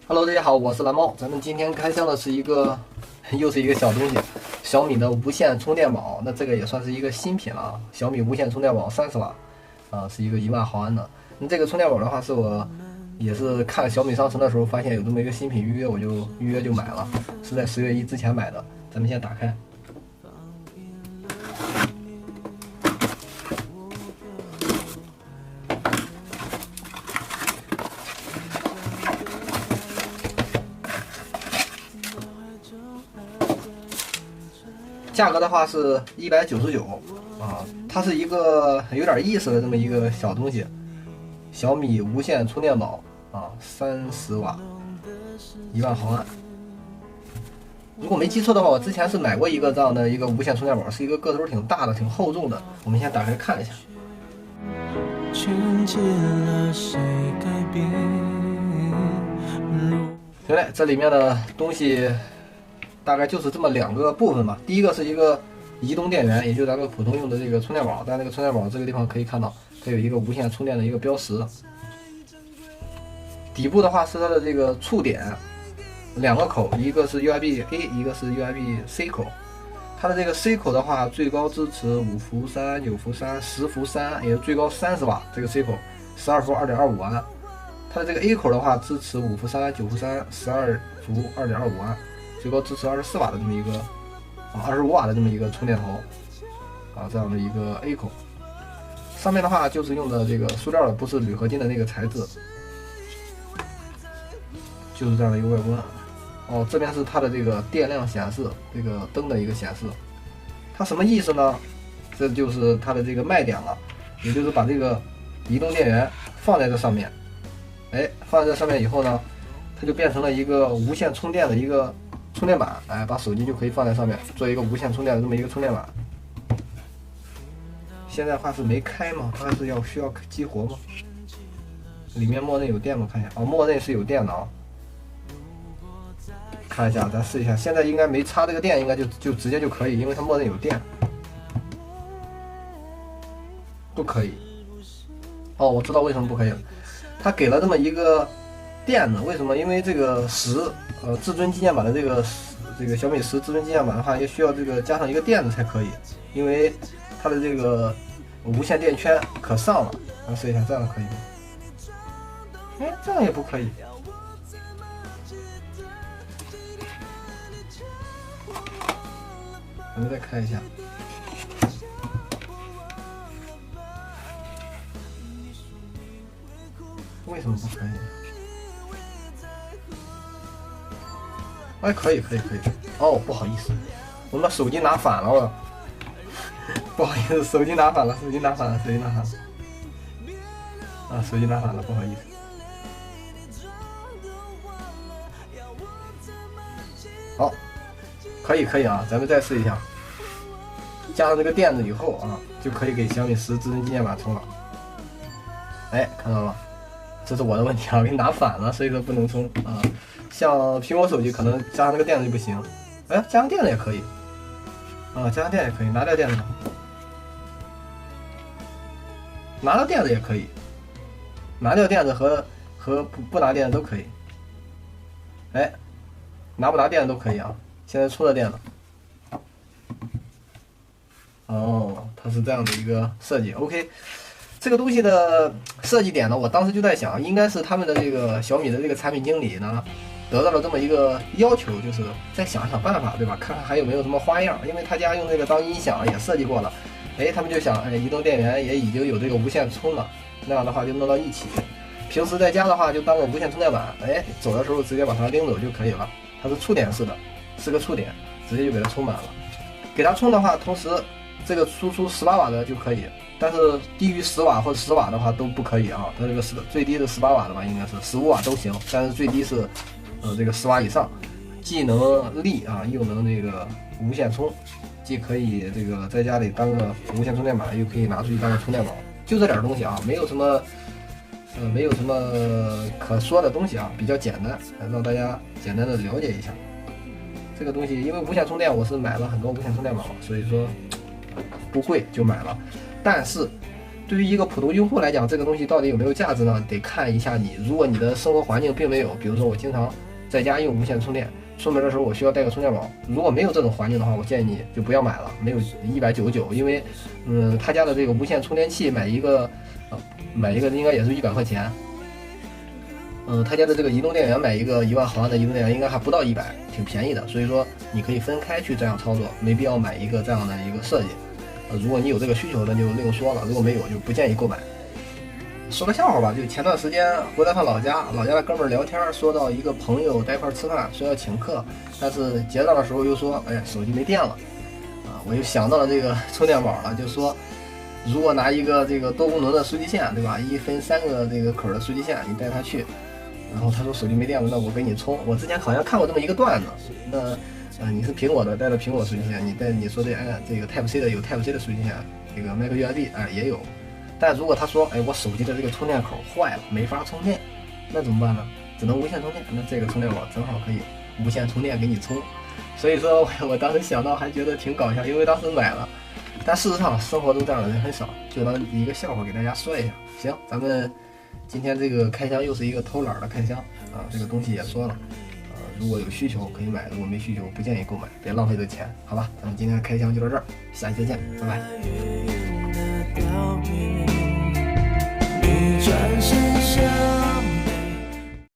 Hello，大家好，我是蓝猫。咱们今天开箱的是又是一个小东西，小米的无线充电宝。那这个也算是一个新品了啊，小米无线充电宝30瓦，是一个1万毫安的。那这个充电宝的话，是我也是看小米商城的时候发现有这么一个新品预约，我就预约就买了，是在10月1之前买的。咱们先打开。价格的话是199啊，它是一个有点意思的这么一个小东西，小米无线充电宝啊，30瓦，1万毫安。如果没记错的话，我之前是买过一个这样的一个无线充电宝，是一个个头挺大的、挺厚重的。我们先打开看一下。行嘞，这里面的东西大概就是这么2个部分吧。第一个是一个移动电源，也就是咱们普通用的这个充电宝。但这个充电宝这个地方可以看到，它有一个无线充电的一个标识。底部的话是它的这个触点，2个口，一个是 USB A， 一个是 USB C 口。它的这个 C 口的话，最高支持5伏3、9伏3、10伏3，也是最高30瓦。这个 C 口12伏2.25安。它的这个 A 口的话，支持5伏3、9伏3、12伏2.25安。最高支持24瓦的这么一个25瓦的这么一个充电头这样的一个 A 口。上面的话就是用的这个塑料的，不是铝合金的那个材质，就是这样的一个外观。这边是它的这个电量显示，这个灯的一个显示。它什么意思呢？这就是它的这个卖点了，也就是把这个移动电源放在这上面，放在这上面以后呢，它就变成了一个无线充电的一个充电板，把手机就可以放在上面，做一个无线充电的这么一个充电板。现在的话是没开吗？它是需要激活吗？里面默认有电吗？看一下，默认是有电的啊。看一下，咱试一下，现在应该没插这个电，应该就直接就可以，因为它默认有电。不可以。我知道为什么不可以了，它给了这么一个垫子，为什么？因为这个至尊纪念版的这个小米10至尊纪念版的话，也需要这个加上一个垫子才可以，因为它的这个无线电圈可上了。咱试一下，这样可以吗？这样也不可以。我们再看一下。为什么不可以？可以。不好意思，我把手机拿反了，不好意思，手机拿反了，手机拿反了，不好意思。好，可以啊，咱们再试一下，加上这个垫子以后就可以给小米10至尊纪念版充了。看到了。这是我的问题给你拿反了，所以说不能充像苹果手机可能加上那个垫子就不行。加上垫子也可以加上垫也可以，拿掉垫子，拿掉垫子也可以，拿掉垫子和不拿垫子都可以。拿不拿垫子都可以啊。现在充了电了。它是这样的一个设计。OK。这个东西的设计点呢，我当时就在想，应该是他们的这个小米的这个产品经理呢，得到了这么一个要求，就是再想办法，对吧？看看还有没有什么花样，因为他家用这个当音响也设计过了，他们就想，移动电源也已经有这个无线充了，那样的话就弄到一起，平时在家的话就当个无线充电板，走的时候直接把它拎走就可以了。它是触点式的，是个触点，直接就给它充满了。给它充的话，同时这个输出18瓦的就可以。但是低于10瓦或者10瓦的话都不可以它这个最低的18瓦的吧，应该是15瓦都行，但是最低是这个10瓦以上，既能立又能这个无线充，既可以这个在家里当个无线充电板，又可以拿出去当个充电宝，就这点东西没有什么可说的东西比较简单，让大家简单的了解一下这个东西。因为无线充电我是买了很多无线充电宝，所以说不贵就买了，但是对于一个普通用户来讲，这个东西到底有没有价值呢？得看一下你，如果你的生活环境并没有，比如说我经常在家用无线充电，出门的时候我需要带个充电宝，如果没有这种环境的话，我建议你就不要买了，没有199，因为他家的这个无线充电器买一个应该也是100块钱。他家的这个移动电源买一个1万毫安的移动电源应该还不到100，挺便宜的。所以说你可以分开去这样操作，没必要买一个这样的一个设计。如果你有这个需求，那就另说了；如果没有，就不建议购买。说个笑话吧，就前段时间回到他老家的哥们儿聊天，说到一个朋友在一块吃饭，说要请客，但是结账的时候又说，哎呀，手机没电了，我又想到了这个充电宝了，就说如果拿一个这个多功能的数据线，对吧？一分3个这个口的数据线，你带他去，然后他说手机没电了，那我给你充。我之前好像看过这么一个段子，那你是苹果的，带了苹果数据线，你说这个 Type C 的有 Type C 的数据线，这个 Micro USB 也有。但如果他说，我手机的这个充电口坏了，没法充电，那怎么办呢？只能无线充电。那这个充电宝正好可以无线充电给你充。所以说我当时想到还觉得挺搞笑，因为当时买了，但事实上生活中这样的人很少，就当一个笑话给大家说一下。行，咱们今天这个开箱又是一个偷懒的开箱这个东西也说了，如果有需求可以买，如果没需求不建议购买，别浪费这钱，好吧？咱们今天的开箱就到这儿，下期再见，拜拜。你转身